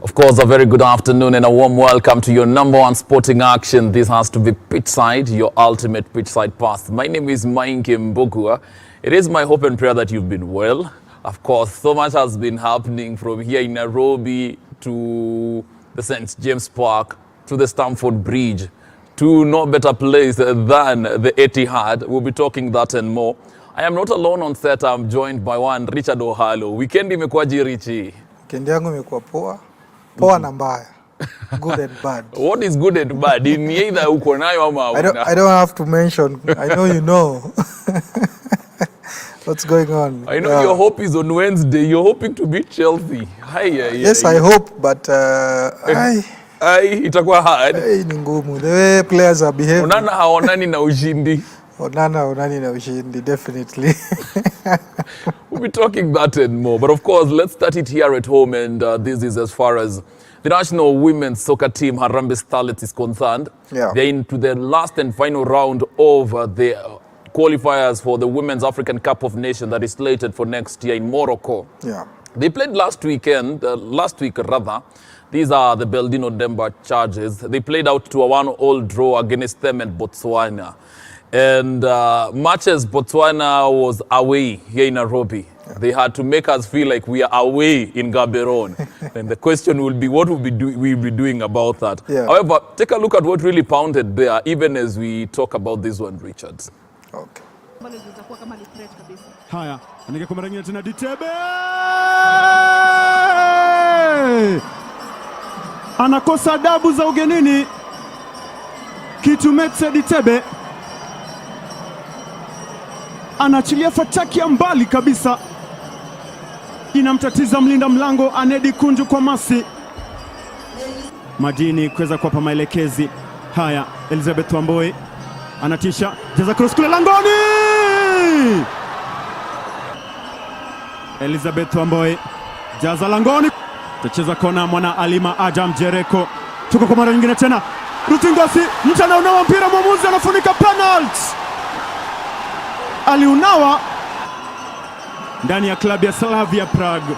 Of course, a very good afternoon and a warm welcome to your number one sporting action. This has to be Pitchside, your ultimate pitchside pass. My name is Mainke Mbogua. It is my hope and prayer that you've been well. Of course, so much has been happening from here in Nairobi to the St. James Park to the Stamford Bridge to no better place than the Etihad. We'll be talking that and more. I am not alone on set. I'm joined by one Richard Ohalo. Weekend imekuwaje Richie? Weekend yangu imekuwa poa. Poa na mbaya. Good and bad. What is good and bad? In either uko nayo ama hauna? I don't have to mention. I know you know. What's going on? I know your hope is on Wednesday. You're hoping to beat Chelsea. Yes, I hope, but itakuwa hard. Ni ngumu. The way players are behaving. Onana haonani na ushindi. Onani na ushindi, definitely. We'll be talking that and more. But of course, let's start it here at home. And this is as far as the national women's soccer team, Harambee Starlets, is concerned. Yeah. They're into the last and final round of the qualifiers for the Women's African Cup of Nations that is slated for next year in Morocco. Yeah. They played last week. These are the Beldino Demba Charges. They played out to a 1-1 draw against them and Botswana. And much as Botswana was away here in Nairobi, they had to make us feel like we are away in Gaborone. And the question will be, what we'll be doing about that? Yeah. However, take a look at what really pounded there, even as we talk about this one, Richard. Okay. Haya, anaingia kwa mara nyingine tena Ditebe! Anakosa adabu za ugenini. Kitumetse Ditebe. Anaachilia fataki ya mbali kabisa. Inamtatiza mlinda mlango Anedi Kunju kwa Masi. Madini kuweza kuwapa maelekezi. Haya, Elizabeth Wamboi anatisha, jaza cross kule langoni. Elizabeth Wamboi jaza langoni. Tacheza kona mwana Alima Adam Jereko. Tuko kwa mara nyingine tena. Rutingasi, mchana unawa mpira, mwamuzi anafunika penalty. Aliunawa ndani ya klabu ya Slavia Prague.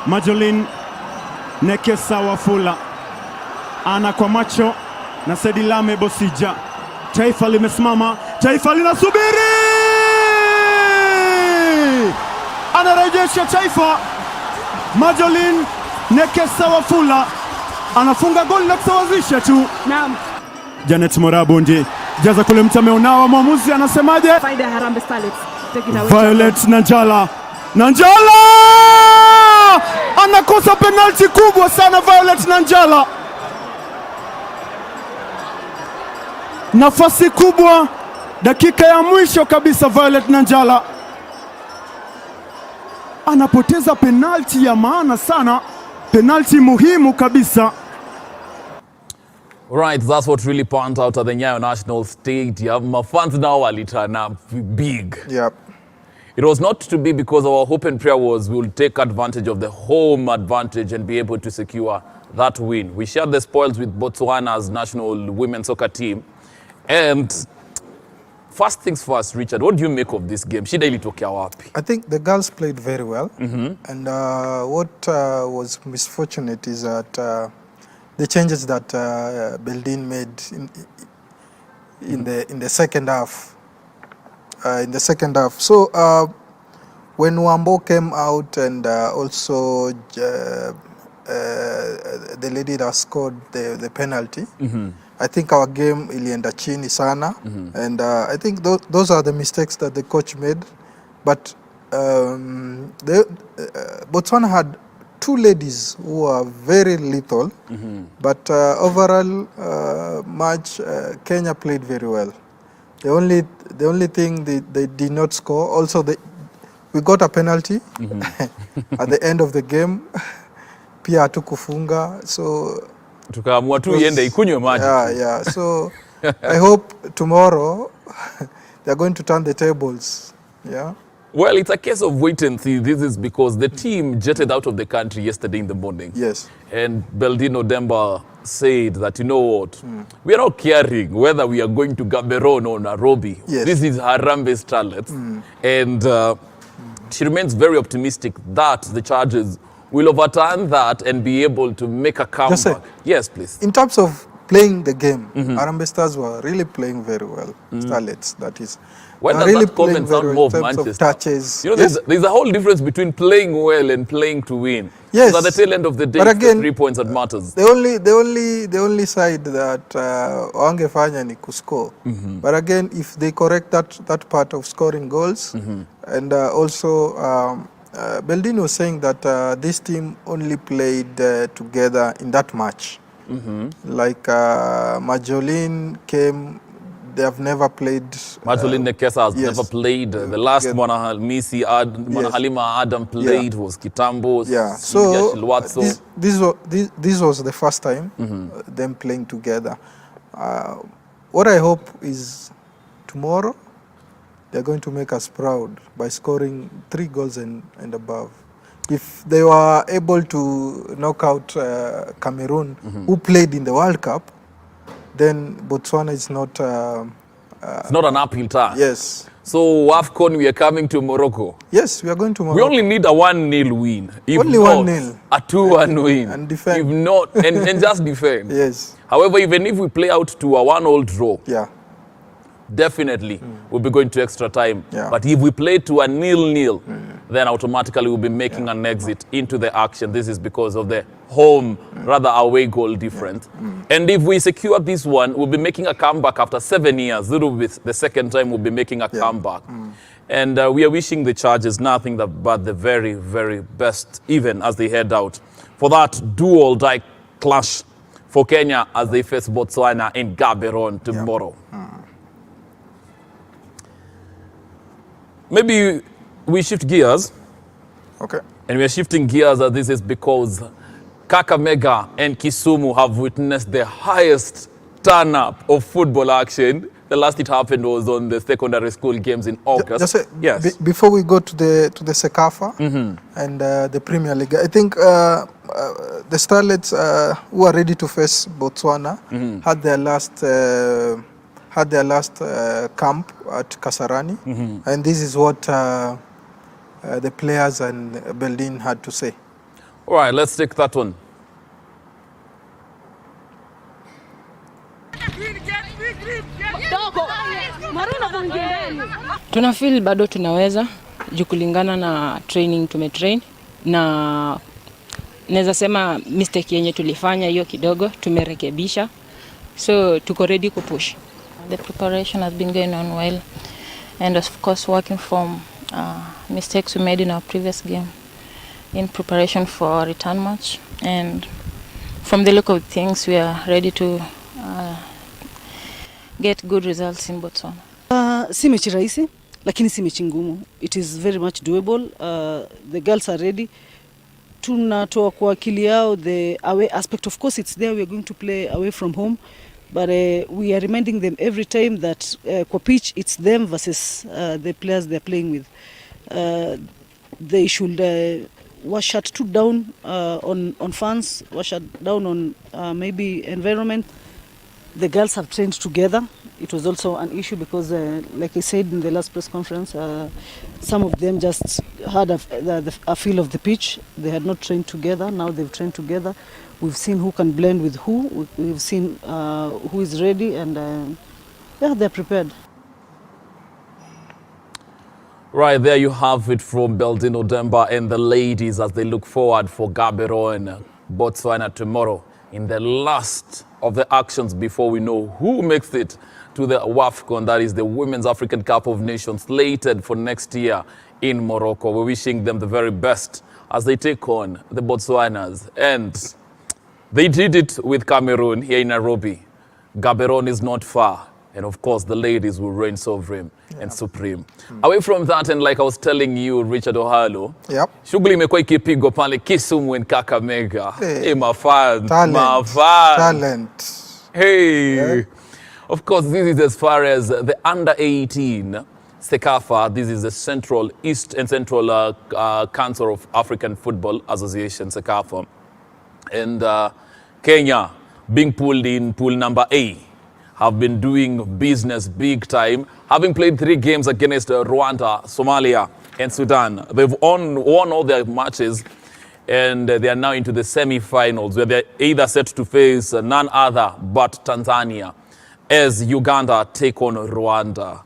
Majolin Nekesa Wafula ana kwa macho na Sedilame Bosija. Taifa limesimama, taifa linasubiri. Anarejesha taifa. Majolin Nekesa Wafula anafunga goli na kusawazisha tu. Naam. Janet Morabundi jaza kule, mtameonawa, mwamuzi anasemaje? Faida ya Harambee Starlets. Violet Nanjala anakosa penalti kubwa sana. Violet Nanjala, nafasi kubwa dakika ya mwisho kabisa. Violet Nanjala anapoteza penalti ya maana sana, penalti muhimu kabisa. Right, that's what really panned out at the Nyayo National Stadium. My fans now are turn up big. Yep. It was not to be, because our hope and prayer was we will take advantage of the home advantage and be able to secure that win. We shared the spoils with Botswana's national women's soccer team. And first things first, Richard, what do you make of this game? Shida ilitokea wapi? I think the girls played very well. And what was misfortunate is that the changes that Beldin made in the second half. So when Wambo came out and also the lady that scored the penalty, I think our game ilienda chini sana. And I think those are the mistakes that the coach made. But Botswana had two ladies who are very lethal, but overall match Kenya played very well. The only thing they did not score. Also, we got a penalty at the end of the game. Pia hatukufunga, so tukaamua tu iende ikunywe maji. Yeah. So I hope tomorrow they're going to turn the tables. Yeah. Well, it's a case of wait and see. This is because the team jetted out of the country yesterday in the morning. Yes. And Beldino Demba said that, you know what, we are not caring whether we are going to Gaborone or Nairobi. Yes. This is Harambee Starlets. And she remains very optimistic that the Chargers will overturn that and be able to make a comeback. Yes, please. In terms of playing the game, Harambee Stars were really playing very well. Starlets, that is. Why does really that comment sound more of Manchester? Touches. You know, there's a whole difference between playing well and playing to win. Yes. So at the tail end of the day, But it's again, the 3 points that matters. The only side that wangefanya ni kuscore. But again, if they correct that part of scoring goals, and also Beldin was saying that this team only played together in that match. Like Majolin came. They have never played. Marjolin Nekesa has never played. The last Mwana Halima Adam played was Kitambo. Yeah. So this was the first time them playing together. What I hope is tomorrow they're going to make us proud by scoring 3 goals and above. If they were able to knock out Cameroon, who played in the World Cup, then Botswana is not... it's not an uphill task. Yes. So, AFCON, we are coming to Morocco. Yes, we are going to Morocco. We only need a 1-0 win. If only not, 1-0. A 2-1 win. And defend. If not, and just defend. Yes. However, even if we play out to a 1-1 draw, yeah, definitely we'll be going to extra time. Yeah. But if we play to a 0-0, then automatically we'll be making an exit into the action. This is because of the home, rather away goal difference. And if we secure this one, we'll be making a comeback after 7 years. It will be the second time we'll be making a comeback. And we are wishing the Chargers nothing but the very, very best, even as they head out for that do-or-die clash for Kenya as they face Botswana in Gaborone tomorrow. Maybe we shift gears. Okay. And we are shifting gears, this is because Kakamega and Kisumu have witnessed the highest turn-up of football action. The last it happened was on the secondary school games in August. Yes. Before we go to the Sekafa and the Premier League, I think the Starlets who are ready to face Botswana had their last camp at Kasarani, and this is what the players and Beldin had to say. All right, let's take that one. Tuna feel bado tunaweza kulingana na training tumetrain, na naweza sema mistake yenye tulifanya hiyo kidogo tumerekebisha, so tuko ready kupush. The preparation has been going on well, and of course working from mistakes we made in our previous game in preparation for our return match, and from the look of things we are ready to get good results in Botswana. Si mechi rahisi lakini si mechi ngumu. It is very much doable. The girls are ready. Tunatoa kwa akili yao the away aspect. Of course it's there, we are going to play away from home, but we are reminding them every time that kwa pitch it's them versus the players they are playing with. They should wash shut down on fans, wash shut down on maybe environment. The girls have trained together. It was also an issue because, like I said in the last press conference, some of them just had a feel of the pitch. They had not trained together. Now they've trained together. We've seen who can blend with who. We've seen who is ready, and yeah, they're prepared. Right, there you have it from Beldin Odemba and the ladies as they look forward for Gaborone, Botswana tomorrow in the last of the actions before we know who makes it to the WAFCON, that is the Women's African Cup of Nations, slated for next year in Morocco. We're wishing them the very best as they take on the Botswanas. And they did it with Cameroon here in Nairobi. Gaborone is not far. And of course, the ladies will reign sovereign and supreme. Away from that, and like I was telling you, Richard Ohalo, shughuli imekuwa ikipigwa pale Kisumu and Kakamega. Hey, my fans, my fans. Talent. Hey. Yeah. Of course, this is as far as the under-18 Sekafa. This is the Central East and Central Council of African Football Association, Sekafa. And Kenya, being pulled in pool number A, have been doing business big time, having played 3 games against Rwanda, Somalia, and Sudan. They've won all their matches, and they are now into the semi-finals, where they're either set to face none other but Tanzania as Uganda take on Rwanda.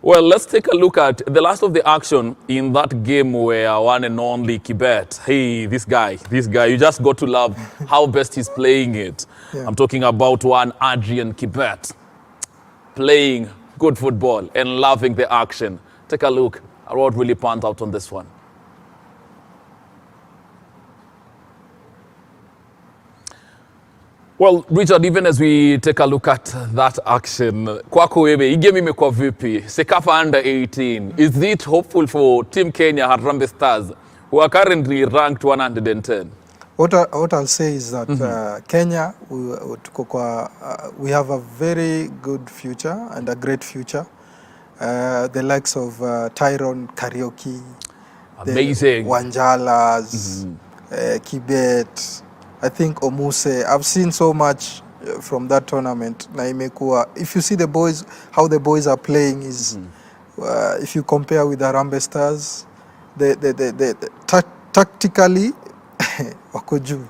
Well, let's take a look at the last of the action in that game where one and only Kibet, hey, this guy, you just got to love how best he's playing it. Yeah. I'm talking about one Adrian Kibet, playing good football and loving the action. Take a look at what really panned out on this one. Well, Richard, even as we take a look at that action, kwako wewe, hii game imekuwa vipi? Sekafa under 18, is it hopeful for Team Kenya, Harambee Stars, who are currently ranked 110? What I'll say is that Kenya, we have a very good future and a great future. The likes of Tyrone Karaoke, Amazing. the Wanjalas, Kibet, I think Omuse. I've seen so much from that tournament. Na imekuwa, if you see the boys, how the boys are playing is, if you compare with the Harambee Stars, tactically, wako juu.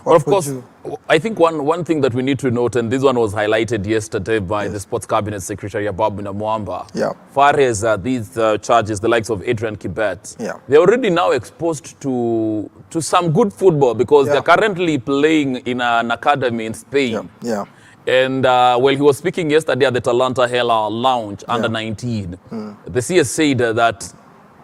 Well, of Wako course, juu. I think one thing that we need to note, and this one was highlighted yesterday by the Sports Cabinet Secretary Ababuna Mwamba, Yeah. far as these charges, the likes of Adrian Kibet, Yeah. they're already now exposed to some good football because Yeah. they're currently playing in an academy in Spain. Yeah. And while he was speaking yesterday at the Talanta Hela Lounge, under 19, the CS said that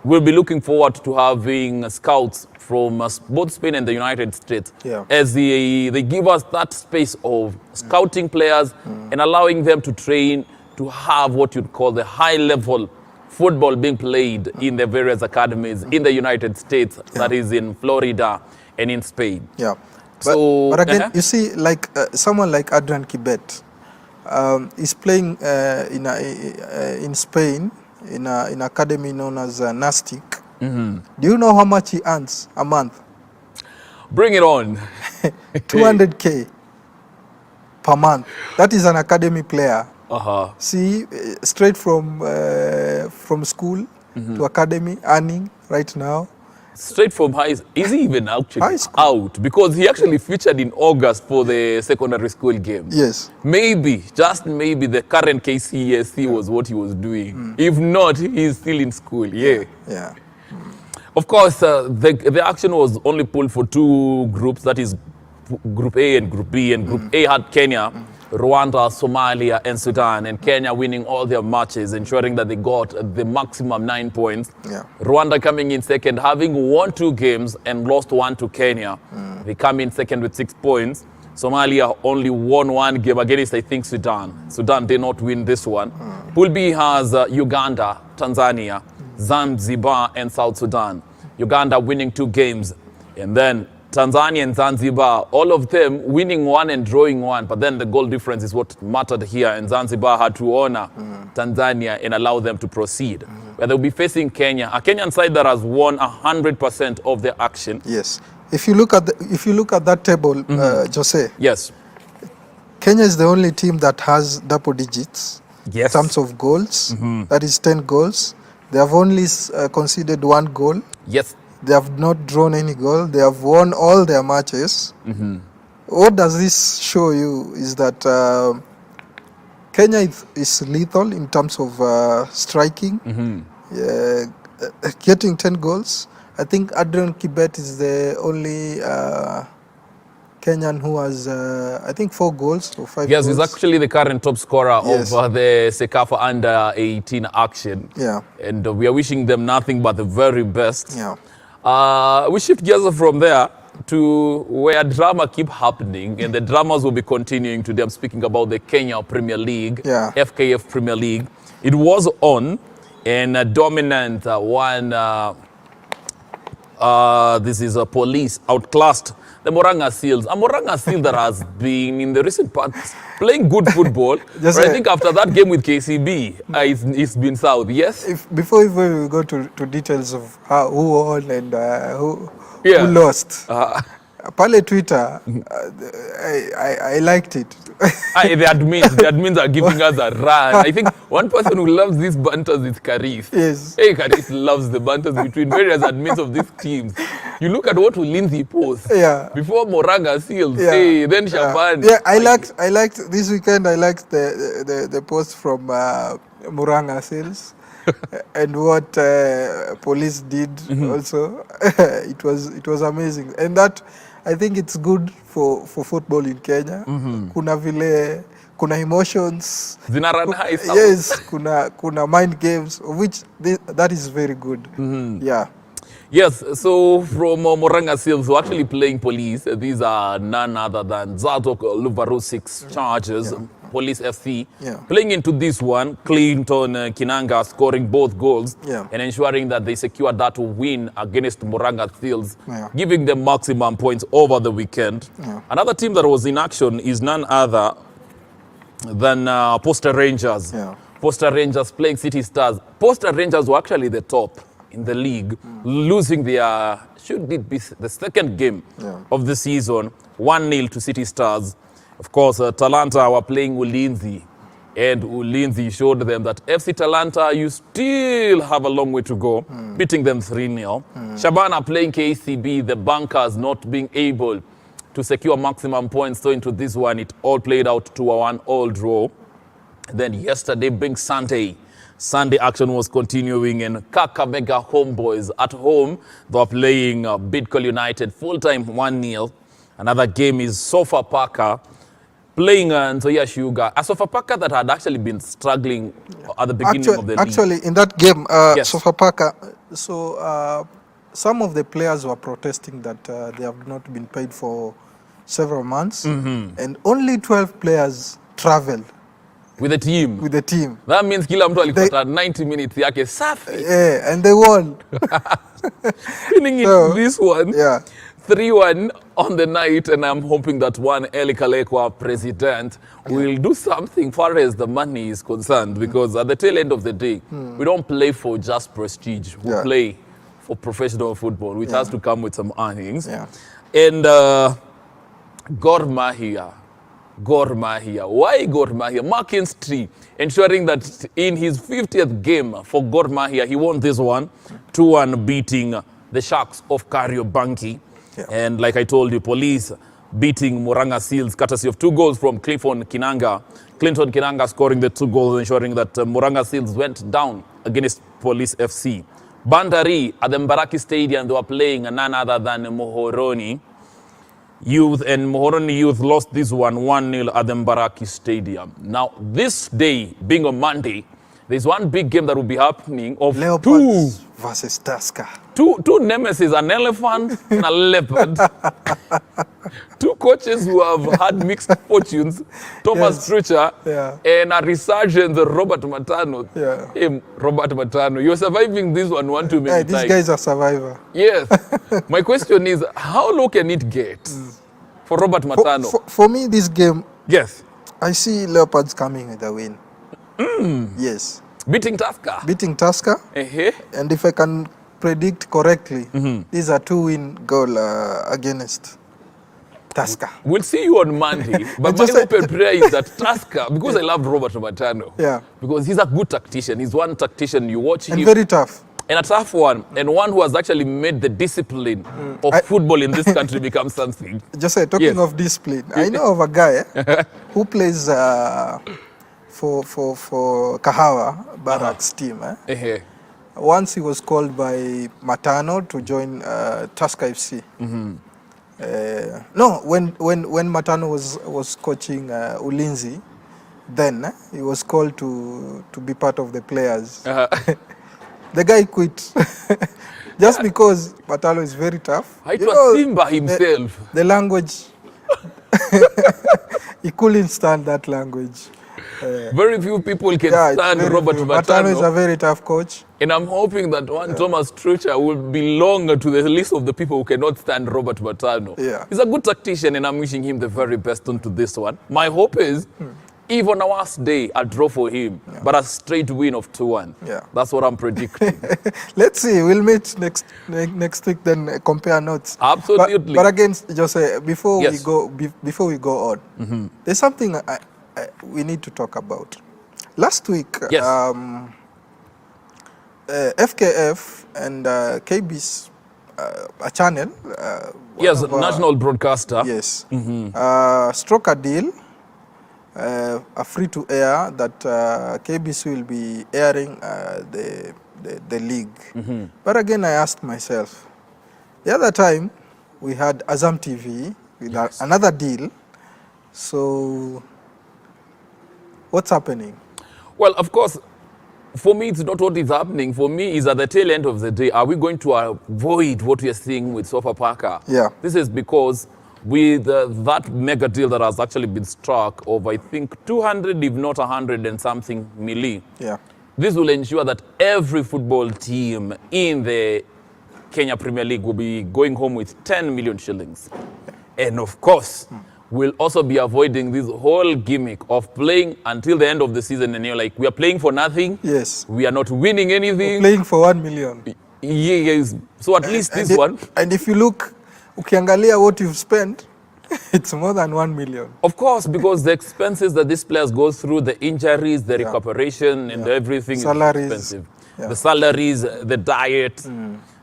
we'll be looking forward to having scouts from both Spain and the United States, Yeah. as they give us that space of scouting players and allowing them to train to have what you'd call the high-level football being played in the various academies in the United States, that is in Florida and in Spain. Yeah. So, but again, you see, like someone like Adrian Kibet is playing in Spain in an academy known as Nastic. Do you know how much he earns a month? Bring it on. 200K per month. That is an academy player. Uh-huh. See, straight from school to academy, earning right now. Straight from high. Is he even actually High school. out? Because he actually featured in August for the secondary school game. Yes. Maybe, just maybe, the current KCSE was what he was doing. If not, he's still in school. Yeah. Yeah. Of course, the action was only pulled for two groups, that is Group A and Group B. And Group A had Kenya, Rwanda, Somalia, and Sudan. And Kenya winning all their matches, ensuring that they got the maximum 9 points. Yeah. Rwanda coming in second, having won 2 games and lost 1 to Kenya. They come in second with 6 points. Somalia only won 1 game against, I think, Sudan. Sudan did not win this one. Pool B has Uganda, Tanzania, Zanzibar, and South Sudan. Uganda winning 2 games. And then Tanzania and Zanzibar, all of them winning 1 and drawing 1. But then the goal difference is what mattered here. And Zanzibar had to honor Tanzania and allow them to proceed. Where they'll be facing Kenya, a Kenyan side that has won 100% of their action. Yes. If you look at that table, Jose, Yes. Kenya is the only team that has double digits Yes. in terms of goals. That is 10 goals. They have only conceded 1 goal. Yes. They have not drawn any goal. They have won all their matches. What does this show you is that Kenya is lethal in terms of striking, getting 10 goals. I think Adrian Kibet is the only Kenyan who has, I think, 4 goals or 5 Yes, goals. he's actually the current top scorer Yes. of the Sekafa under 18 action. Yeah. And we are wishing them nothing but the very best. Yeah. We shift gears from there to where drama keep happening, and the dramas will be continuing today. I'm speaking about the Kenya Premier League, Yeah. FKF Premier League. It was on, and a dominant one. This is a Police outclassed the Moranga Seals. A Moranga Seal that has been in the recent past playing good football. Just But I think after that game with KCB, it's been south. Yes. Before we go to details of who won and who Yeah. lost, pale Twitter, I liked it. The admins are giving us a run. I think one person who loves these banters is Karif. Yes. Hey, Karif loves the banters between various admins of these teams. You look at what Ulinzi posts. Yeah. Before Moranga Seals, Yeah. hey, then Shaban. Yeah, I liked this weekend. I liked the post from Muranga Sales and what police did also. It was amazing, and that I think it's good for football in Kenya. Kuna vile kuna emotions. Zina run high. Yes, kuna mind games, of which that is very good. Yeah. Yes, so from Moranga Seals, who are actually playing Police, these are none other than Zadok Luvarusic's Chargers, Police FC. Yeah. Playing into this one, Clinton Kinanga scoring both goals Yeah. and ensuring that they secured that win against Moranga Seals, Yeah. giving them maximum points over the weekend. Yeah. Another team that was in action is none other than Posta Rangers. Yeah. Posta Rangers playing City Stars. Posta Rangers were actually the top in the league, losing their, should it be the second game of the season, 1-0 to City Stars. Of course, Talanta were playing Ulinzi, and Ulinzi showed them that FC Talanta, you still have a long way to go, beating them 3-0. Shabana playing KCB, the Bankers not being able to secure maximum points. So into this one, it all played out to a 1-1 draw. Then yesterday, being Sunday action was continuing, and Kakamega Homeboys at home, they were playing Bidco United full-time 1-0. Another game is Sofapaka playing Nzoia Sugar. A Sofapaka that had actually been struggling at the beginning of the league. Actually, in that game, Yes. Sofapaka, so some of the players were protesting that they have not been paid for several months, and only 12 players traveled With the team. with the team. That means kila mtu alipata 90 minutes yake safi. Yeah, and they won. Winning in So, this one. Yeah. 3-1 on the night, and I'm hoping that one Eli Kalekwa, president, will do something far as the money is concerned, because at the tail end of the day, we don't play for just prestige. We Yeah. play for professional football, which has to come with some earnings. Yeah. And Gor Mahia. Why Gor Mahia? McKinstry ensuring that in his 50th game for Gor Mahia, he won this one, 2-1 beating the Sharks of Kariobangi. Yeah. And like I told you, Police beating Moranga Seals, courtesy of 2 goals from Clinton Kinanga scoring the 2 goals, ensuring that Moranga Seals went down against Police FC. Bandari at the Mbaraki Stadium, they were playing none other than Mohoroni Youth, and Mohoroni Youth lost this one 1-0 at the Mbaraki Stadium. Now, this day, being on Monday, there's one big game that will be happening of Leopards versus Tusker. two nemesis, an elephant and a leopard. 2 coaches who have had mixed fortunes, Thomas Yes. Trucha Yeah. and a resurgent Robert Matano. Yeah. Hey, Robert Matano, you're surviving this one too many Hey, times. these guys are survivor. Yes. My question is, how low can it get for Robert Matano? For me, this game, Yes. I see Leopards coming with a win. Yes. Beating Tusker. Beating Tusker. And if I can predict correctly, these are 2-win goal against Tusker. We'll see you on Monday. But my Just hope and prayer is that Tusker, because I love Robert Matano. Yeah. Because he's a good tactician. He's one tactician you watch And him. very tough. And a tough one. And one who has actually made the discipline of football in this country become something. Just talking Yes. of discipline, I know of a guy who plays for Kahawa Barracks team. Once he was called by Matano to join Tusker FC. No, when Matano was coaching Ulinzi, then he was called to be part of the players. The guy quit just because Matano is very tough. It was Simba himself. The language, he couldn't stand that language. Very few people can It's stand very Robert few. Matano is a Matano. very tough coach. And I'm hoping that one Thomas Trucha will belong to the list of the people who cannot stand Robert Matano. Yeah. He's a good tactician, and I'm wishing him the very best onto this one. My hope is, even on our worst day, a draw for him, but a straight win of 2-1. Yeah. That's what I'm predicting. Let's see. We'll meet next week. Then compare notes. Absolutely. But again, Jose, before Yes. we go on, there's something we need to talk about. Last week, Yes. FKF and KB's a channel. Yes, one of our- national broadcaster. Yes. Struck a deal, a free-to-air that KBC will be airing the league. But again, I asked myself, the other time we had Azam TV with another deal. So what's happening? Well, of course, for me, it's not what is happening. For me, is at the tail end of the day, are we going to avoid what we are seeing with Sofapaka? Yeah. This is because with that mega deal that has actually been struck of, I think, 200, if not 100 and something milli, Yeah. this will ensure that every football team in the Kenya Premier League will be going home with 10 million shillings. And of course, we'll also be avoiding this whole gimmick of playing until the end of the season and you're like, we are playing for nothing. Yes. We are not winning anything. Playing for 1 million. Yes. So at least this one. And if you look, ukiangalia what you've spent, it's more than 1 million. Of course, because the expenses that these players go through, the injuries, the recuperation and everything Salaries. is expensive. Yeah. The salaries, the diet.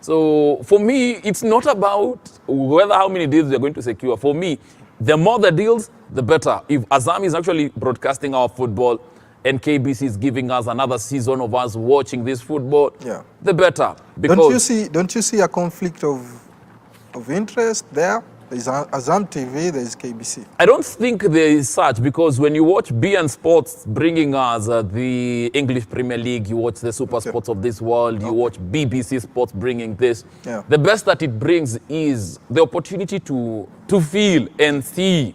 So for me, it's not about whether how many deals we are going to secure. For me, the more the deals, the better. If Azam is actually broadcasting our football and KBC is giving us another season of us watching this football, Yeah. the better. Because Don't you see a conflict of interest there? There's Azam TV, there's KBC. I don't think there is such, because when you watch BN Sports bringing us the English Premier League, you watch the Super Sports of this world, you watch BBC Sports bringing this. Yeah. The best that it brings is the opportunity to feel and see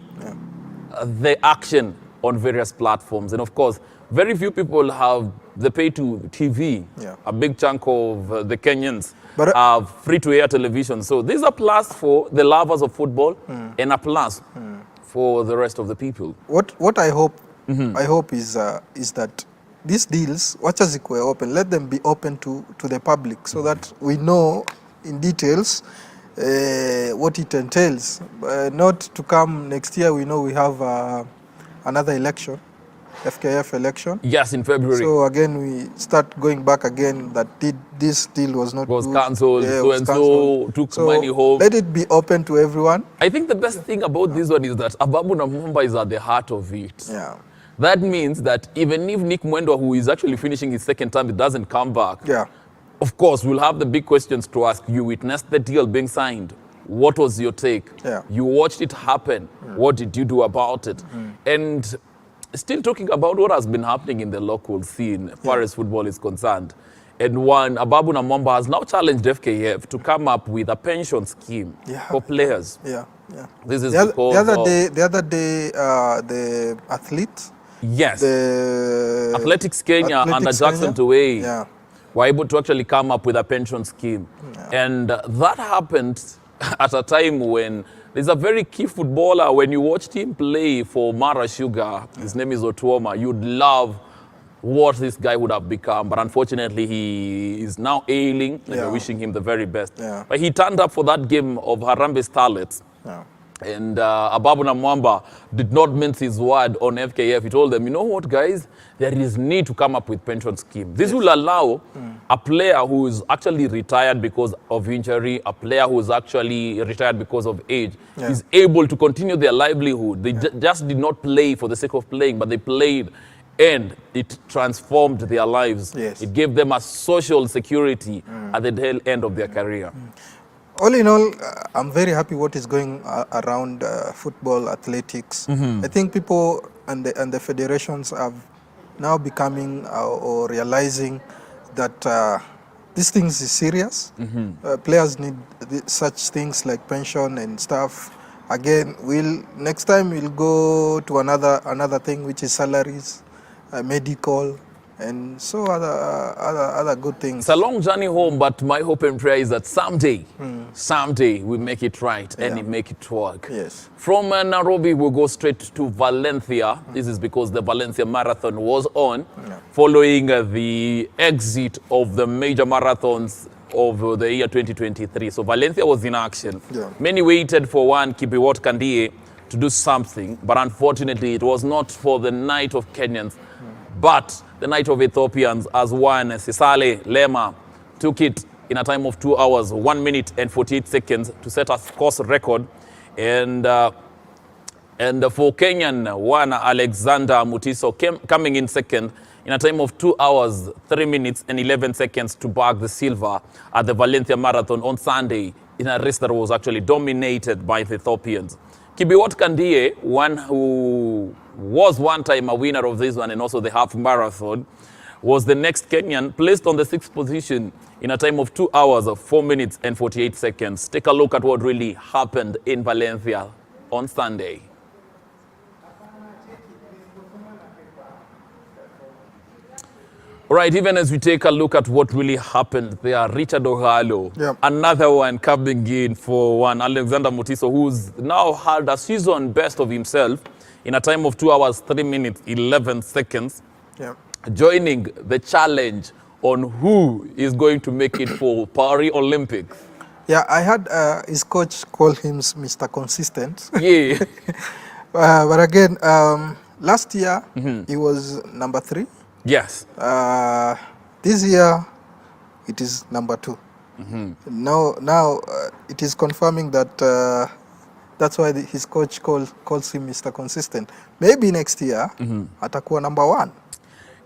the action on various platforms. And of course, very few people have the pay-to-TV. Yeah. A big chunk of the Kenyans But, have free-to-air television. So this is a plus for the lovers of football and a plus for the rest of the people. What I hope is that these deals, wacha zikuwe open, let them be open to the public so that we know in details what it entails. Not to come next year, we know we have another election, FKF election. Yes, in February. So again, we start going back again that this deal was not Was good. cancelled, Yeah, it so was and so cancelled. took So money home. let it be open to everyone. I think the best thing about this one is that Ababu Namumba is at the heart of it. Yeah. That means that even if Nick Mwendwa, who is actually finishing his second term, doesn't come back, Yeah. of course, we'll have the big questions to ask. You witnessed the deal being signed. What was your take? Yeah. You watched it happen. What did you do about it? And still talking about what has been happening in the local scene as far as football is concerned. And one, Ababu Namwamba has now challenged FKF to come up with a pension scheme for players. Yeah. This is The because other of- day, the athlete, Yes. the Athletics Kenya under Athletics Jackson Kenya? Tuwei Yeah. were able to actually come up with a pension scheme. And that happened at a time when there's a very key footballer. When you watched him play for Mara Sugar, his name is Otuoma, you'd love what this guy would have become. But unfortunately, he is now ailing, and Yeah. we're wishing him the very best. Yeah. But he turned up for that game of Harambee Starlets. Yeah. And Ababu Namwamba did not mince his word on FKF. He told them, you know what, guys? There is need to come up with pension scheme. This will allow a player who is actually retired because of injury, a player who is actually retired because of age, is able to continue their livelihood. They just did not play for the sake of playing, but they played and it transformed their lives. Yes. It gave them a social security at the tail end of their career. All in all, I'm very happy what is going around football, athletics. I think people and the federations are now becoming or realizing that these things is serious. Players need such things like pension and stuff. Again, next time we'll go to another thing, which is salaries, medical, and so other good things. It's a long journey home, but my hope and prayer is that someday we make it right and we make it work. Yes. From Nairobi, we'll go straight to Valencia. This is because the Valencia Marathon was on following the exit of the major marathons of the year 2023. So Valencia was in action. Yeah. Many waited for one Kibiwot Kandie to do something, but unfortunately it was not for the night of Kenyans, but the night of Ethiopians, as one Sisale Lema took it in a time of 2 hours, 1 minute and 48 seconds to set a course record. And for Kenyan one, Alexander Mutiso coming in second in a time of 2 hours, 3 minutes and 11 seconds to bag the silver at the Valencia Marathon on Sunday in a race that was actually dominated by the Ethiopians. Kibiwot Kandie, one who was one time a winner of this one and also the half marathon, was the next Kenyan, placed on the 6th position in a time of 2 hours, 4 minutes and 48 seconds. Take a look at what really happened in Valencia on Sunday. All right, even as we take a look at what really happened there, Richard Ohalo, another one coming in for one, Alexander Mutiso, who's now had a season best of himself in a time of 2 hours, 3 minutes, 11 seconds, joining the challenge on who is going to make it for Paris Olympics. Yeah, I had his coach call him Mr. Consistent. Yeah. But again, last year, he was number 3. Yes. This year, it is number 2. Now it is confirming that that's why his coach calls him Mr. Consistent. Maybe next year, atakuwa number 1.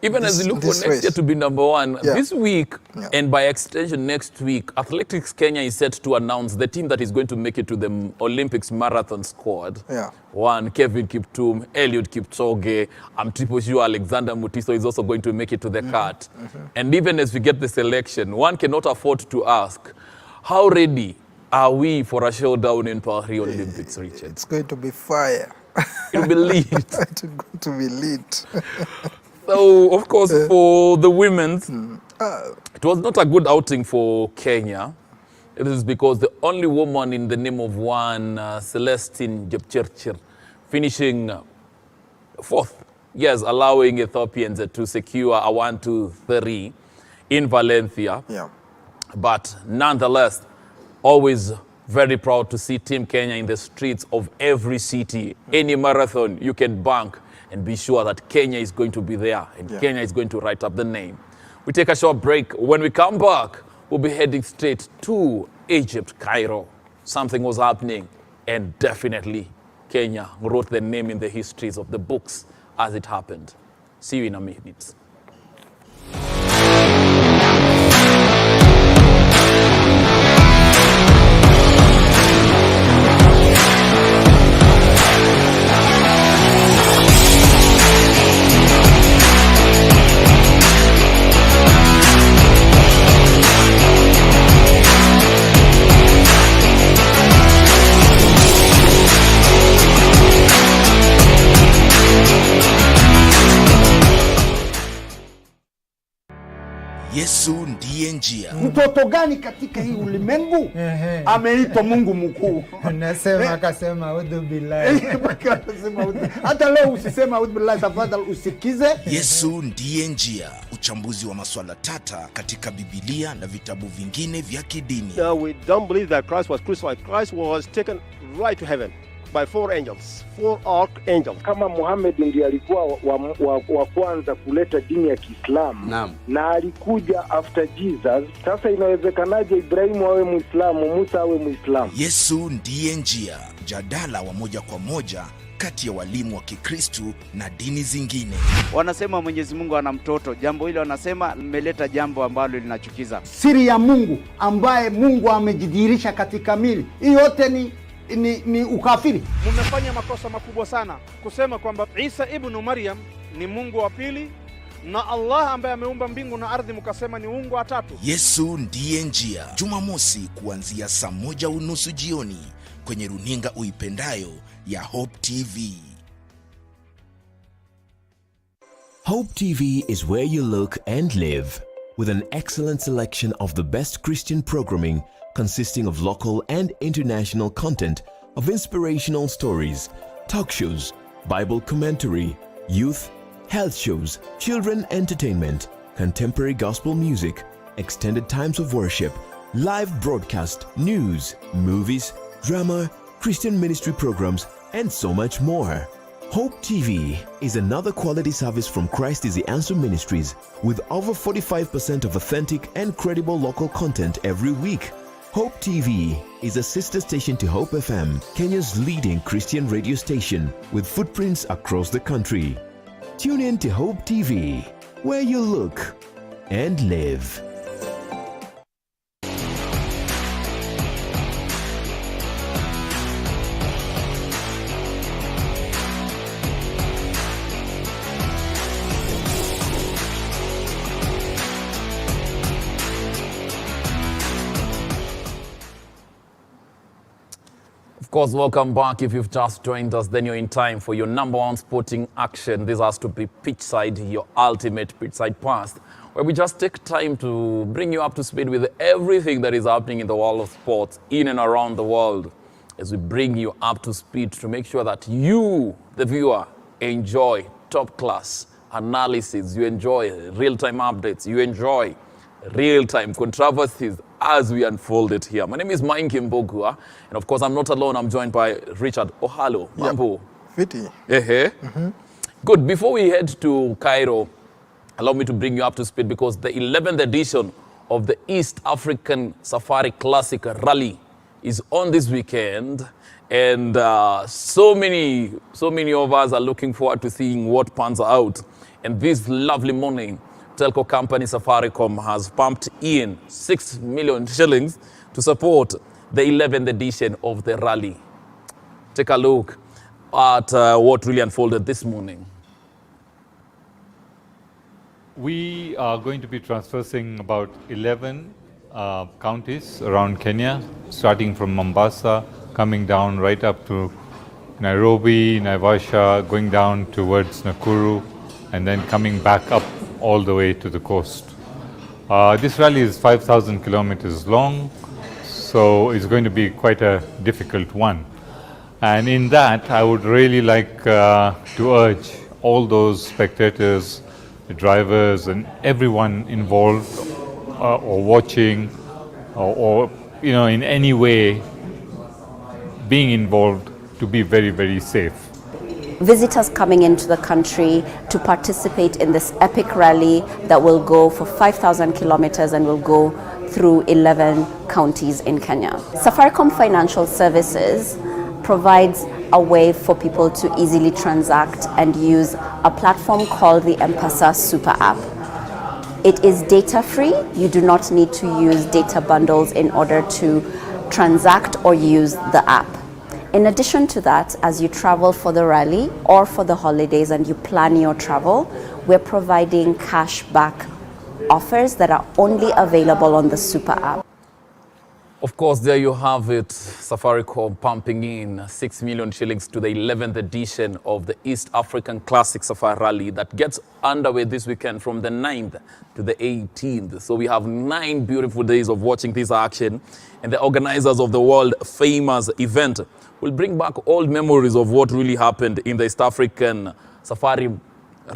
Even as we look for next year to be number 1, this week and by extension next week, Athletics Kenya is set to announce the team that is going to make it to the Olympics marathon squad. One, Kevin Kiptum, Eliud Kipchoge, I'm triple sure Alexander Mutiso is also going to make it to the cut. And even as we get the selection, one cannot afford to ask, how ready are we for a showdown in Paris Olympics, Richard? It's going to be fire. It will be lit. It's going to be lit. So, of course, for the women's, it was not a good outing for Kenya. It is because the only woman in the name of one, Celestine Jepchirchir, finishing 4th, yes, allowing Ethiopians to secure a 1-2-3 in Valencia. But nonetheless, always very proud to see Team Kenya in the streets of every city. Any marathon you can bank and be sure that Kenya is going to be there and Kenya is going to write up the name. We take a short break. When we come back, we'll be heading straight to Egypt, Cairo. Something was happening and definitely Kenya wrote the name in the histories of the books as it happened. See you in a minute. Yesu ndiye njia. Mtoto gani katika hii ulimwengu ameitwa Mungu mkuu? Nasema akasema udhu billahi. Hata leo usisema udhu billahi, tafadhali usikize. Yesu ndiye njia. Uchambuzi wa masuala tata katika Biblia na vitabu vingine vya kidini. No, we don't believe that Christ was crucified. Christ was taken right to heaven by 4 angels, 4 archangels. Kama Muhammad ndiye alikuwa wa kwanza kuleta dini ya Kiislamu na alikuja after Jesus, sasa inawezekanaje Ibrahimu awe Muislamu, Musa awe Muislamu? Yesu ndiye njia. Jadala wa moja kwa moja kati ya walimu wa Kikristo na dini zingine. Wanasema Mwenyezi Mungu ana mtoto. Jambo hilo wanasema limeleta jambo ambalo linachukiza. Siri ya Mungu ambaye Mungu amejidhihirisha katika mili. Hii yote ni ukafiri. Mmefanya makosa makubwa sana kusema kwamba Isa ibn Maryam ni Mungu wa pili na Allah ambaye ameumba mbingu na ardhi mkasema ni Mungu wa tatu. Yesu ndiye njia. Jumamosi kuanzia saa 1:30 jioni kwenye runinga uipendayo ya Hope TV. Hope TV is where you look and live, with an excellent selection of the best Christian programming consisting of local and international content of inspirational stories, talk shows, Bible commentary, youth, health shows, children entertainment, contemporary gospel music, extended times of worship, live broadcast, news, movies, drama, Christian ministry programs, and so much more. Hope TV is another quality service from Christ is the Answer Ministries with over 45% of authentic and credible local content every week. Hope TV is a sister station to Hope FM, Kenya's leading Christian radio station with footprints across the country. Tune in to Hope TV, where you look and live. Of course, welcome back. If you've just joined us, then you're in time for your number one sporting action. This has to be Pitchside, your ultimate Pitchside pass, where we just take time to bring you up to speed with everything that is happening in the world of sports in and around the world, as we bring you up to speed to make sure that you, the viewer, enjoy top-class analysis, you enjoy real-time updates, you enjoy real-time controversies as we unfold it here. My name is Maingi Mbogua, and of course I'm not alone. I'm joined by Richard Ohalo. Mambo. Fiti. Good. Before we head to Cairo, allow me to bring you up to speed because the 11th edition of the East African Safari Classic Rally is on this weekend, and so many of us are looking forward to seeing what pans out. And this lovely morning, telco company Safaricom has pumped in 6 million shillings to support the 11th edition of the rally. Take a look at what really unfolded this morning. We are going to be traversing about 11 counties around Kenya, starting from Mombasa, coming down right up to Nairobi, Naivasha, going down towards Nakuru, and then coming back up all the way to the coast. This rally is 5,000 kilometers long, so it's going to be quite a difficult one. And in that, I would really like to urge all those spectators, the drivers, and everyone involved or watching or in any way being involved to be very, very safe. Visitors coming into the country to participate in this epic rally that will go for 5,000 kilometers and will go through 11 counties in Kenya. Safaricom Financial Services provides a way for people to easily transact and use a platform called the M-Pesa Super App. It is data free. You do not need to use data bundles in order to transact or use the app. In addition to that, as you travel for the rally or for the holidays and you plan your travel, we're providing cashback offers that are only available on the Super App. Of course, there you have it, Safaricom pumping in 6 million shillings to the 11th edition of the East African Classic Safari Rally that gets underway this weekend from the 9th to the 18th. So we have 9 beautiful days of watching this action, and the organizers of the world famous event will bring back old memories of what really happened in the East African Safari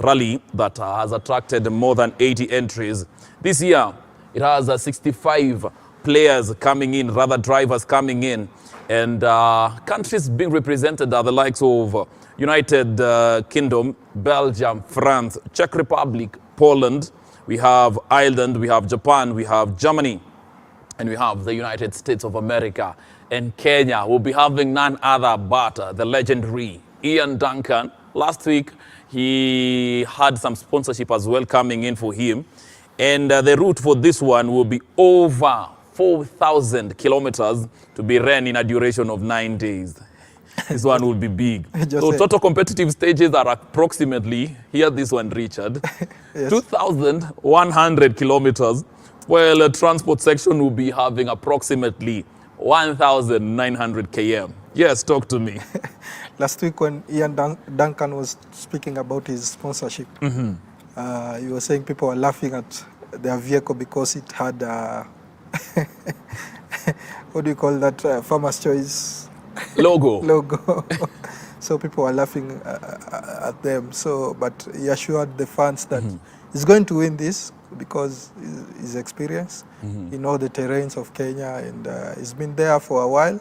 Rally that has attracted more than 80 entries. This year, it has 65 players coming in, rather drivers coming in, and countries being represented are the likes of United Kingdom, Belgium, France, Czech Republic, Poland, we have Ireland, we have Japan, we have Germany, and we have the United States of America. And Kenya will be having none other but the legendary Ian Duncan. Last week, he had some sponsorship as well coming in for him. And the route for this one will be over 4,000 kilometers to be ran in a duration of 9 days. This one will be big. So total competitive stages are approximately, hear this one, Richard, yes, 2,100 kilometers, while a transport section will be having approximately 1,900 km. Yes, talk to me. Last week when Ian Duncan was speaking about his sponsorship, he was saying people were laughing at their vehicle because it had, what do you call that, Farmer's Choice? Logo. So people were laughing at them. So, but he assured the fans that he's going to win this because his experience, you know, the terrains of Kenya, and he's been there for a while.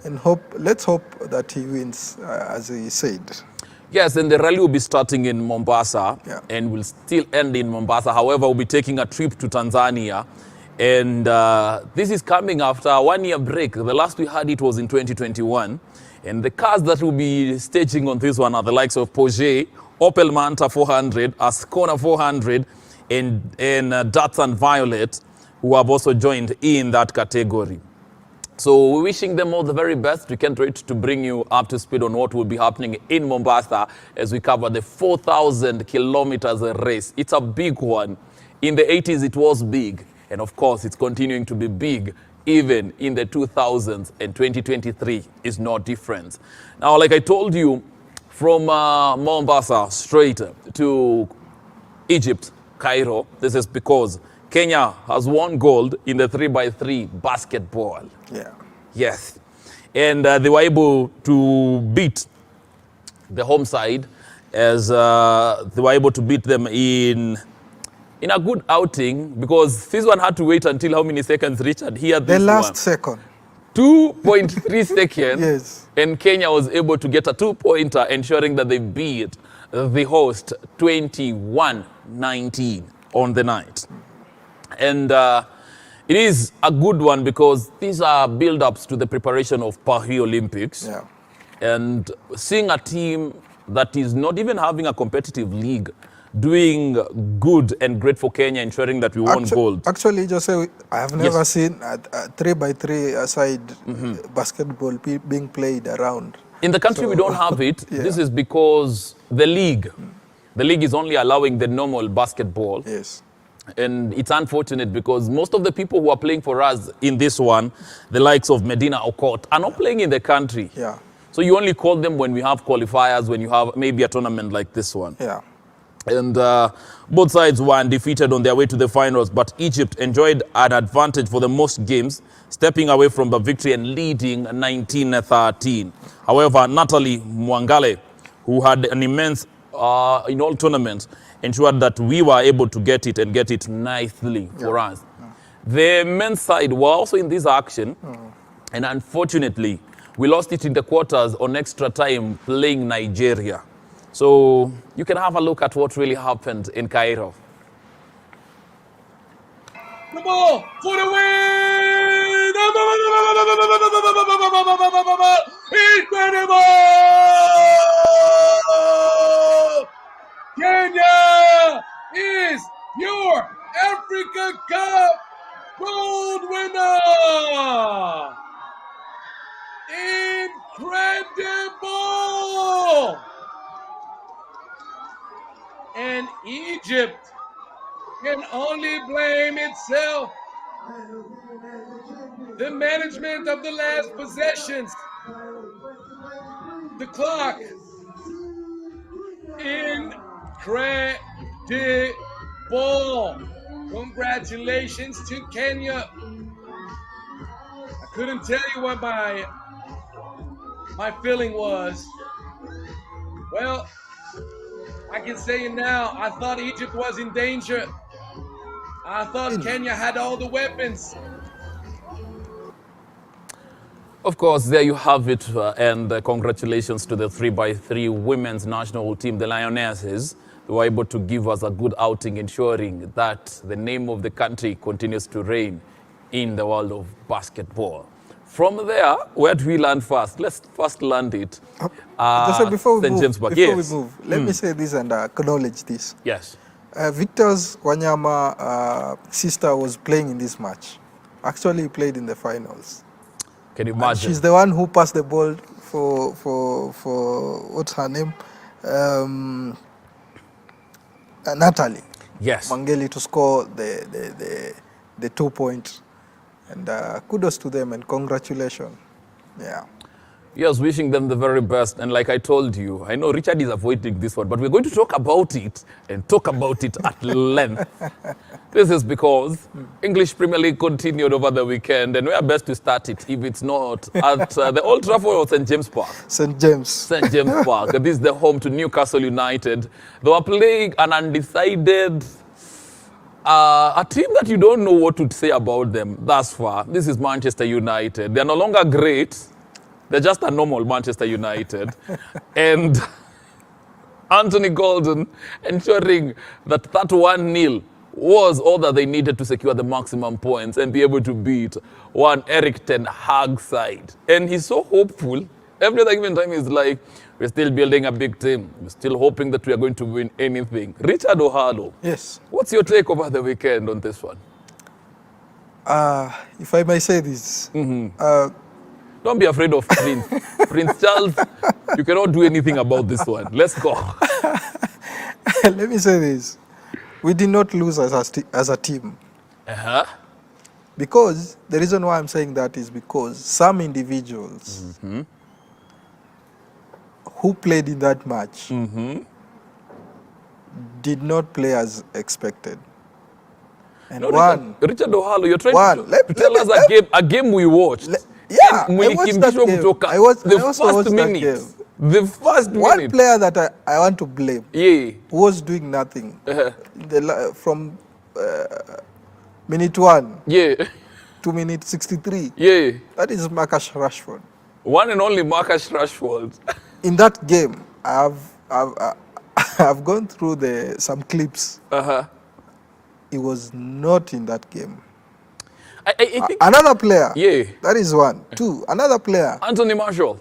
And let's hope that he wins, as he said. Yes, and the rally will be starting in Mombasa and will still end in Mombasa. However, we'll be taking a trip to Tanzania. And this is coming after a 1-year break. The last we had it was in 2021. And the cars that will be staging on this one are the likes of Porsche, Opel Manta 400, Ascona 400, and Datsun Violet, who have also joined in that category. So we're wishing them all the very best. We can't wait to bring you up to speed on what will be happening in Mombasa as we cover the 4,000 kilometers race. It's a big one. In the 80s, it was big. And of course, it's continuing to be big even in the 2000s, and 2023 is no different. Now, like I told you, from Mombasa straight to Egypt, Cairo, this is because Kenya has won gold in the 3x3 basketball. Yeah. Yes. And they were able to beat the home side as they were able to beat them in a good outing, because this one had to wait until how many seconds, Richard? Here, this the last one. second. 2.3 seconds. Yes. And Kenya was able to get a 2-pointer, ensuring that they beat the host 21-19 on the night. And it is a good one because these are build-ups to the preparation of Paris Olympics. Yeah. And seeing a team that is not even having a competitive league doing good and great for Kenya, ensuring that we won gold. Actually, Jose, I have never seen a 3x3 side basketball being played around. In the country, we don't have it. Yeah. This is because the league is only allowing the normal basketball. Yes. And it's unfortunate because most of the people who are playing for us in this one, the likes of Medina Okot, are not playing in the country. Yeah. So you only call them when we have qualifiers, when you have maybe a tournament like this one. Yeah. And both sides were undefeated on their way to the finals, but Egypt enjoyed an advantage for the most games, stepping away from the victory and leading 19-13. However, Natalie Mwangale, who had an immense in all tournaments, ensured that we were able to get it and get it nicely for us. The men's side were also in this action, and unfortunately, we lost it in the quarters on extra time playing Nigeria. So you can have a look at what really happened in Cairo. The ball for the win! Incredible! Kenya is your Africa Cup gold winner! Incredible! And Egypt can only blame itself. The management of the last possessions. The clock. Incredible. Congratulations to Kenya. I couldn't tell you what my feeling was. Well, I can say it now. I thought Egypt was in danger. I thought Kenya had all the weapons. Of course, there you have it, and congratulations to the 3x3 women's national team, the Lionesses. They were able to give us a good outing, ensuring that the name of the country continues to reign in the world of basketball. From there, where do we land first? Let's first land it. Just before we move, let me me say this and acknowledge this. Yes. Victor's Wanyama sister was playing in this match. Actually, played in the finals. Can you imagine? And she's the one who passed the ball for what's her name? Natalie. Yes. Mangeli to score the 2 point. And kudos to them and congratulations. Yeah. Yes, wishing them the very best. And like I told you, I know Richard is avoiding this one, but we're going to talk about it and talk about it at length. This is because English Premier League continued over the weekend, and we are best to start it if it's not at the Old Trafford or St. James Park. St. James. St. James Park. This is the home to Newcastle United. They were playing an undecided a team that you don't know what to say about them thus far. This is Manchester United. They're no longer great. They're just a normal Manchester United. And Anthony Gordon ensuring that that 1-0 was all that they needed to secure the maximum points and be able to beat one Eric Ten Hag side. And he's so hopeful. Every other given time he's like, we're still building a big team. We're still hoping that we are going to win anything. Richard Ohalo. Yes. What's your take over the weekend on this one? If I may say this. Don't be afraid of Prince. Prince Charles, you cannot do anything about this one. Let's go. Let me say this. We did not lose as a team. Because the reason why I'm saying that is because some individuals who played in that match did not play as expected. And no, Richard Ohalo, you're trying to tell us a game we watched. Yeah, I watched that game. The first minute. The first one minute. player that I want to blame was doing nothing. From minute 1 to minute 63. That is Marcus Rashford. One and only Marcus Rashford. In that game, I've gone through some clips. He was not in that game. I think another player. That is one. 2. Another player. Anthony Martial.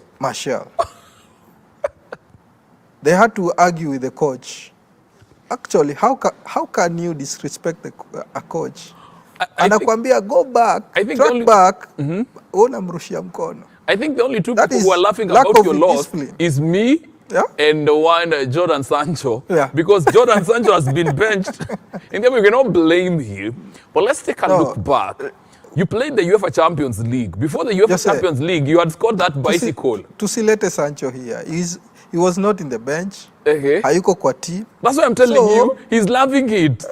They had to argue with the coach. Actually, how can you disrespect a coach? Anakuambia go back, track back, unamrushia mkono. I think the only two people who are laughing about your loss is me and the one Jordan Sancho. Because Jordan Sancho has been benched. And then we cannot blame him. But let's take a look back. You played the UEFA Champions League. Before the UEFA Champions League, you had scored that bicycle. Tusilete Sancho here. He was not in the bench. Hayuko kwa team. That's why I'm telling you. He's loving it.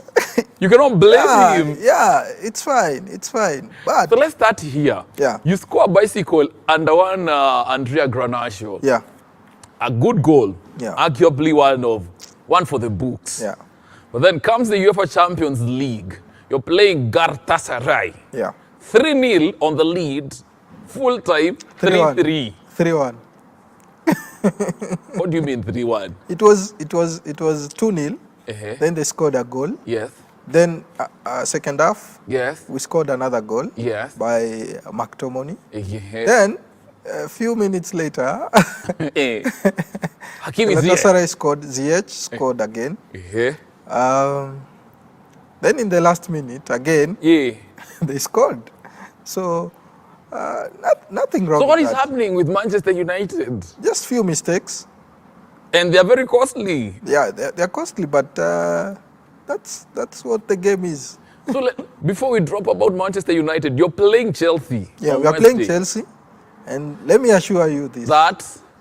You cannot blame him. Yeah, it's fine. It's fine. But so let's start here. You score a bicycle under one Andrea Granaccio. A good goal. Arguably one for the books. But then comes the UEFA Champions League. You're playing Galatasaray. 3-0 on the lead. Full time 3-3. 3-1. What do you mean 3-1? It was 2-0. Then they scored a goal. Then second half. We scored another goal. By McTominay. Then a few minutes later, Galatasaray scored. Ziyech scored again. Then in the last minute again, they scored. So nothing wrong. So what with is that. happening with Manchester United? Just few mistakes. And they are very costly. Yeah, they're costly, but that's what the game is. So before we drop about Manchester United, you're playing Chelsea. Yeah, we are playing Chelsea. And let me assure you this.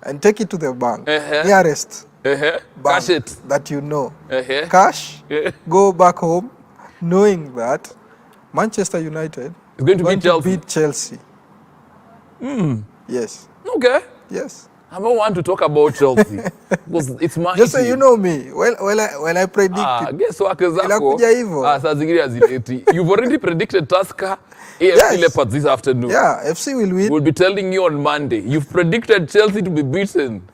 And take it to the bank. Nearest bank cash it. That you know. Cash, go back home, knowing that Manchester United is going to beat Chelsea. Yes. Okay. Yes. I don't want to talk about Chelsea because it's my Just so you know me, when I predict guess what you've already predicted Tusker AFC Leopards this afternoon. Yeah, FC will win. We'll be telling you on Monday. You've predicted Chelsea to be beaten.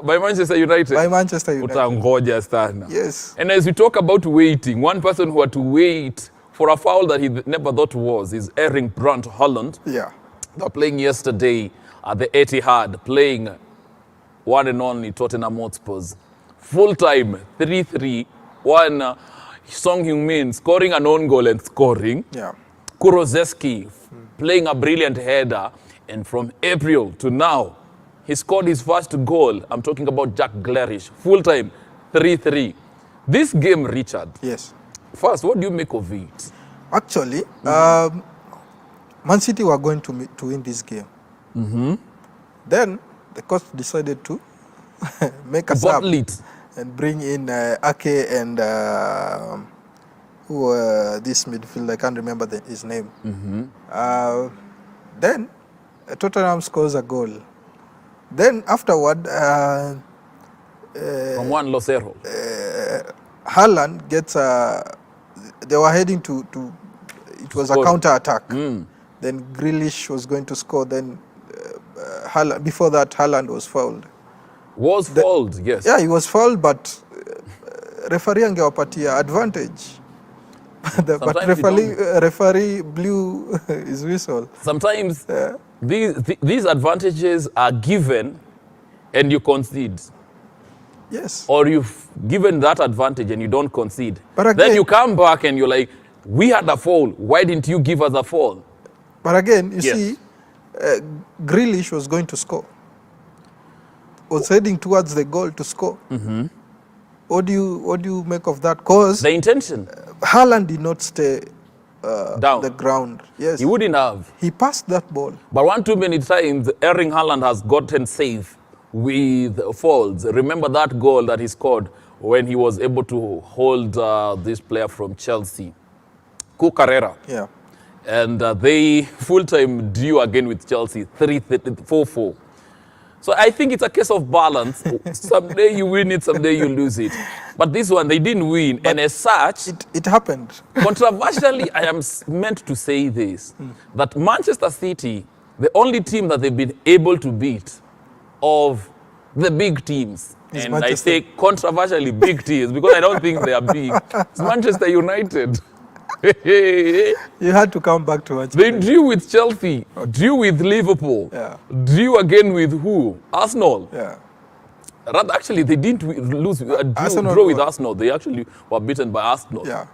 By Manchester United. By Manchester United. Utangoja sana. Yes. And as we talk about waiting, one person who had to wait for a foul that he never thought was is Erling Brandt Haaland. They were playing yesterday at the Etihad, playing one and only Tottenham Hotspurs. Full time, 3-3. One Song Heung-min scoring an own goal and scoring. Kurozeski playing a brilliant header. And from April to now, he scored his first goal. I'm talking about Jack Grealish. Full time, 3-3. This game, Richard. Yes. First, what do you make of it? Actually, Man City were going to win this game. Then the coach decided to make a sub and bring in Ake and this midfielder, I can't remember his name. Then Tottenham scores a goal. Then afterward, from one Losero, Haaland gets they were heading to it was a counter attack. Then Grealish was going to score. Then before that, Haaland was fouled. Was fouled, yes. Yeah, he was fouled, but referee angewapatia advantage. But referee blew his whistle. Sometimes these advantages are given and you concede. Yes. Or you've given that advantage and you don't concede. But again, then you come back and you're like, we had a foul. Why didn't you give us a foul? But again, you see, Grealish was going to score. Was heading towards the goal to score. Mm-hmm. What do you make of that? Cause the intention. Haaland did not stay down the ground. Yes, he wouldn't have. He passed that ball. But one too many times, Erling Haaland has gotten safe with fouls. Remember that goal that he scored when he was able to hold this player from Chelsea, Cucurella. Yeah. And they full-time drew again with Chelsea, 4-4. So I think it's a case of balance. Someday you win it, someday you lose it. But this one, they didn't win. But and as such... It happened. Controversially, I am meant to say this, that Manchester City, the only team that they've been able to beat of the big teams, it's and Manchester. I say controversially big teams, because I don't think they are big, it's Manchester United. You had to come back to Manchester. They drew with Chelsea, drew with Liverpool, drew again with who? Arsenal. Yeah. Rather, actually, they didn't lose, draw with Arsenal. They actually were beaten by Arsenal. Yeah.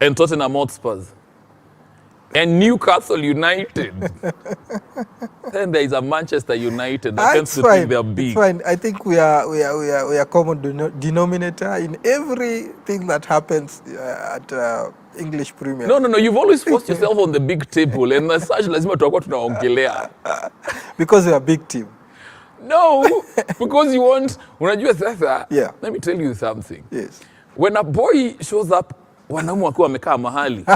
And Tottenham Hotspurs. And Newcastle United. Then there is a Manchester United that tends to think they're big. It's fine. I think we are common denominator in everything that happens at English Premier. No. You've always forced yourself on the big table, and as such, lazima tutakuwa tunaongelea. Because you're a big team. No, because you want. Unajua sasa. Yeah. Let me tell you something. Yes. When a boy shows up, wanaume wakiwa wamekaa mahali,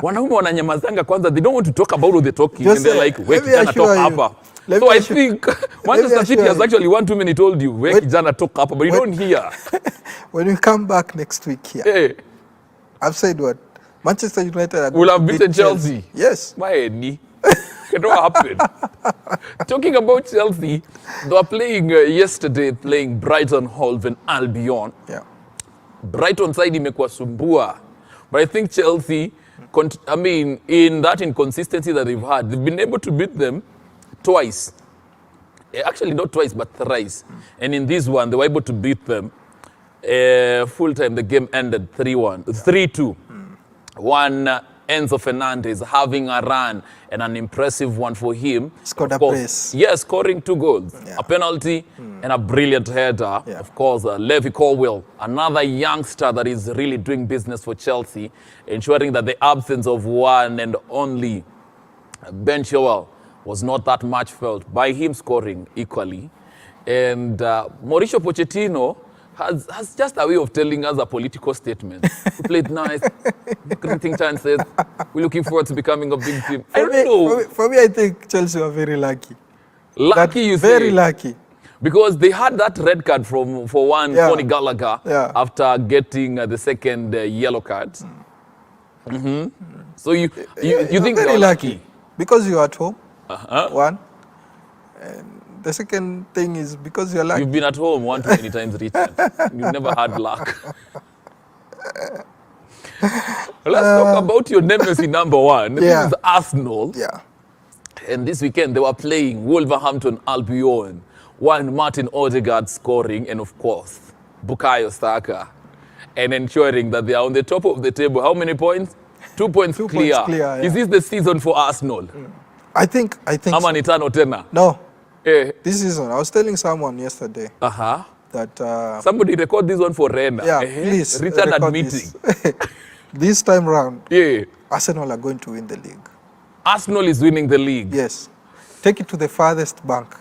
wanaume wananyamazanga kwanza. They don't want to talk about all the talking, and they're like, "We kijana talk hapa." So I think Manchester City has actually one too many told you, "We kijana talk hapa," but you don't hear. When we come back next week here, hey. I've said what? Manchester United will have beaten Chelsea. Yes. Why any? It don't happen. Talking about Chelsea, they were playing yesterday, playing Brighton Hove and Albion. Yeah. Brighton side imekuwa sumbua. But I think Chelsea, in that inconsistency that they've had, they've been able to beat them twice. Actually, not twice, but thrice. And in this one, they were able to beat them. Full time, the game ended 3-2. One, Enzo Fernandez having a run and an impressive one for him. Scored a brace. Yes, scoring 2 goals. Yeah. A penalty and a brilliant header. Yeah. Of course, Levi Colwill, another youngster that is really doing business for Chelsea, ensuring that the absence of one and only Ben Chilwell was not that much felt by him scoring equally. And Mauricio Pochettino has just a way of telling us a political statement. We played nice, creating chances. We're looking forward to becoming a big team. I don't know. For me, I think Chelsea were very lucky. Lucky, you say? Very lucky. Because they had that red card for Conor Gallagher after getting the second yellow card. So you think very lucky. Because you're at home, one. And the second thing is because you're lucky. You've been at home one too many times, Richard. You've never had luck. Let's talk about your nemesis number one. This is Arsenal. Yeah. And this weekend they were playing Wolverhampton Albion. One, Martin Odegaard scoring, and of course, Bukayo Saka. And ensuring that they are on the top of the table. How many points? 2 points clear. Points clear, yeah. Is this the season for Arsenal? I think Ama so. Tena? No. This season, I was telling someone yesterday that somebody record this one for Rena. Yeah, please. Richard admitting. This time round, yeah, Arsenal are going to win the league. Arsenal is winning the league. Yes. Take it to the farthest bank.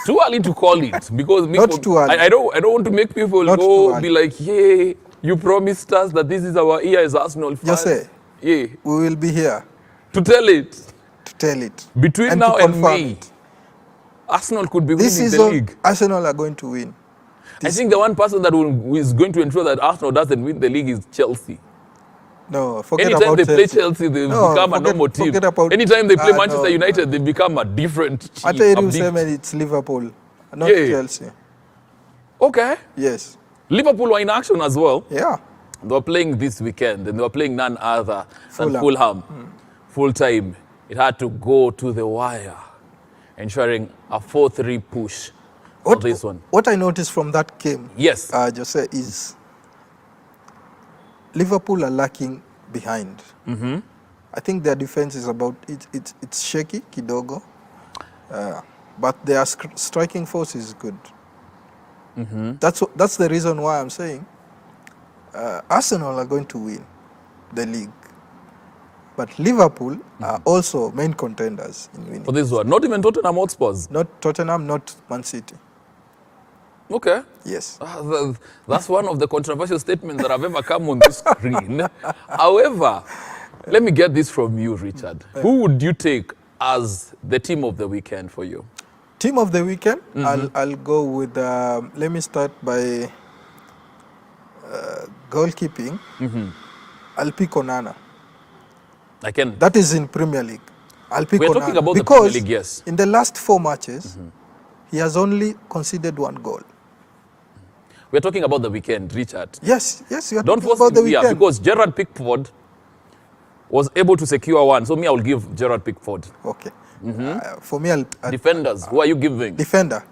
Too early to call it because not too early. I don't want to make people go be like, yeah, you promised us that this is our year as Arsenal fans. Just say, yeah, we will be here to tell it. To tell it. Between and now and May. It. Arsenal could be this winning season, the league. Arsenal are going to win. I think the one person that is going to ensure that Arsenal doesn't win the league is Chelsea. No, forget Anytime about they play Chelsea, they become a normal team. Anytime they play Manchester United, they become a different team. I tell you, it's Liverpool not Chelsea. Okay. Yes. Liverpool were in action as well. Yeah. They were playing this weekend, and they were playing none other than Fulham. Fulham. Full time. It had to go to the wire, ensuring a 4-3 push for this one. What I noticed from that game, yes, Jose, is Liverpool are lacking behind. I think their defense is about it's shaky kidogo, but their striking force is good. That's the reason why I'm saying Arsenal are going to win the league, but Liverpool are also main contenders in winning. For this one, not even Tottenham Hotspurs. Not Tottenham, not Man City. Okay. Yes. That's one of the controversial statements that have ever come on this screen. However, let me get this from you, Richard. Who would you take as the team of the weekend for you? Team of the weekend? I'll go with, let me start by goalkeeping. I'll pick Onana. That is in Premier League. I'll pick We're Onana. talking about the because Premier League, yes. in the last 4 matches, he has only conceded 1 goal. We're talking about the weekend, Richard. Yes, you are Don't talking force about the me here, weekend. because Gerard Pickford was able to secure 1. So me, I will give Gerard Pickford. Okay. For me, I'll defenders. Who are you giving? Defender.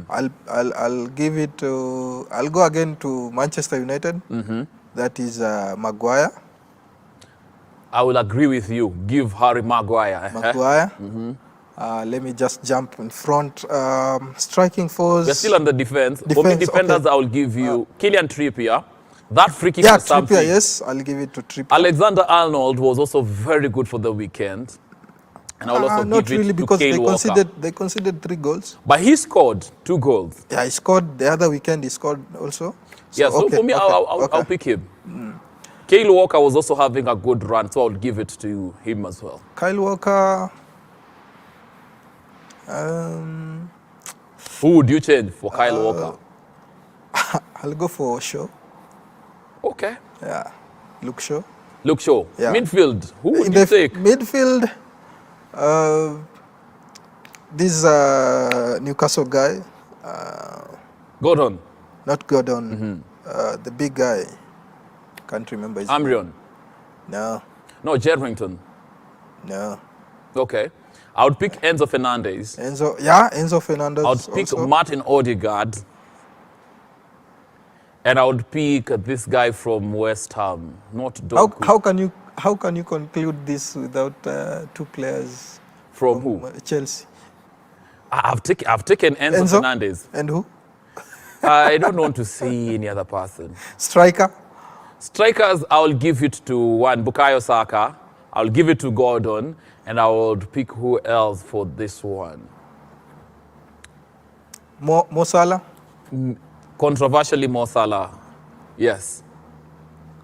I'll give it to. I'll go again to Manchester United. That is Maguire. I will agree with you. Give Harry Maguire. Maguire. Let me just jump in front. Striking force. We're still on the defense. For me, defenders, I will give you Kylian Trippier. That free kick was something. Trippier, yes. I'll give it to Trippier. Alexander-Arnold was also very good for the weekend. And I will also not give really, it to because Kyle Walker. they conceded 3 goals. But he scored 2 goals. Yeah, he scored the other weekend. He scored also. So for me, I'll pick him. Kyle Walker was also having a good run, so I'll give it to him as well. Kyle Walker. Who would you change for Kyle Walker? I'll go for Shaw. Okay. Yeah, Luke Shaw. Luke Shaw. Yeah. Midfield. Who would In you the take? Midfield, this Newcastle guy. Gordon. Not Gordon. The big guy. Can't remember his name. Amrion. No. No, Jedrington. No. Okay. I would pick Enzo Fernandez. Enzo Fernandez. I would pick also. Martin Odegaard. And I would pick this guy from West Ham, not Doku. How can you conclude this without 2 players from who? Chelsea. I've taken Enzo Fernandez. And who? I don't want to see any other person. Striker? Strikers, I will give it to Bukayo Saka. I'll give it to Gordon. And I would pick who else for this one? Mo Salah? Controversially, Mo Salah. Yes.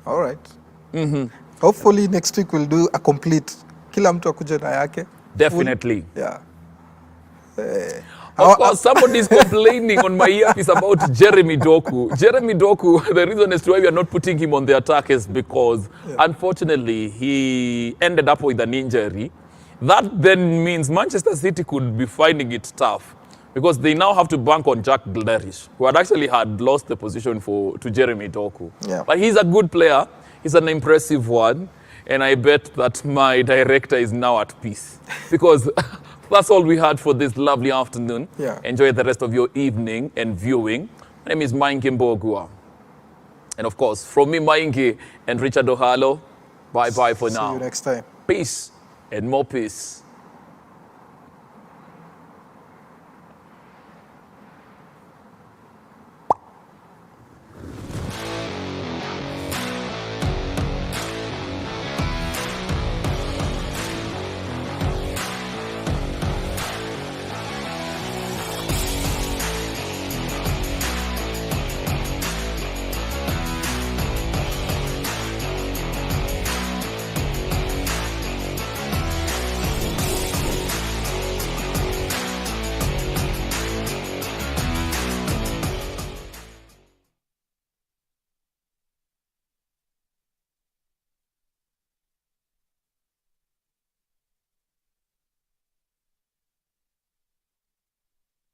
All right. Hopefully next week we'll do a complete. Kila mtu akuje na yake. Definitely. Yeah. Of course, somebody is complaining on my earpiece about Jeremy Doku. Jeremy Doku, the reason as to why we are not putting him on the attack is because, unfortunately, he ended up with an injury. That then means Manchester City could be finding it tough, because they now have to bank on Jack Grealish, who had lost the position to Jeremy Doku. Yeah. But he's a good player. He's an impressive one. And I bet that my director is now at peace, because that's all we had for this lovely afternoon. Yeah. Enjoy the rest of your evening and viewing. My name is Maingi Mbogua. And of course, from me, Maingi, and Richard Ohalo, bye-bye for now. See you next time. Peace and more peace.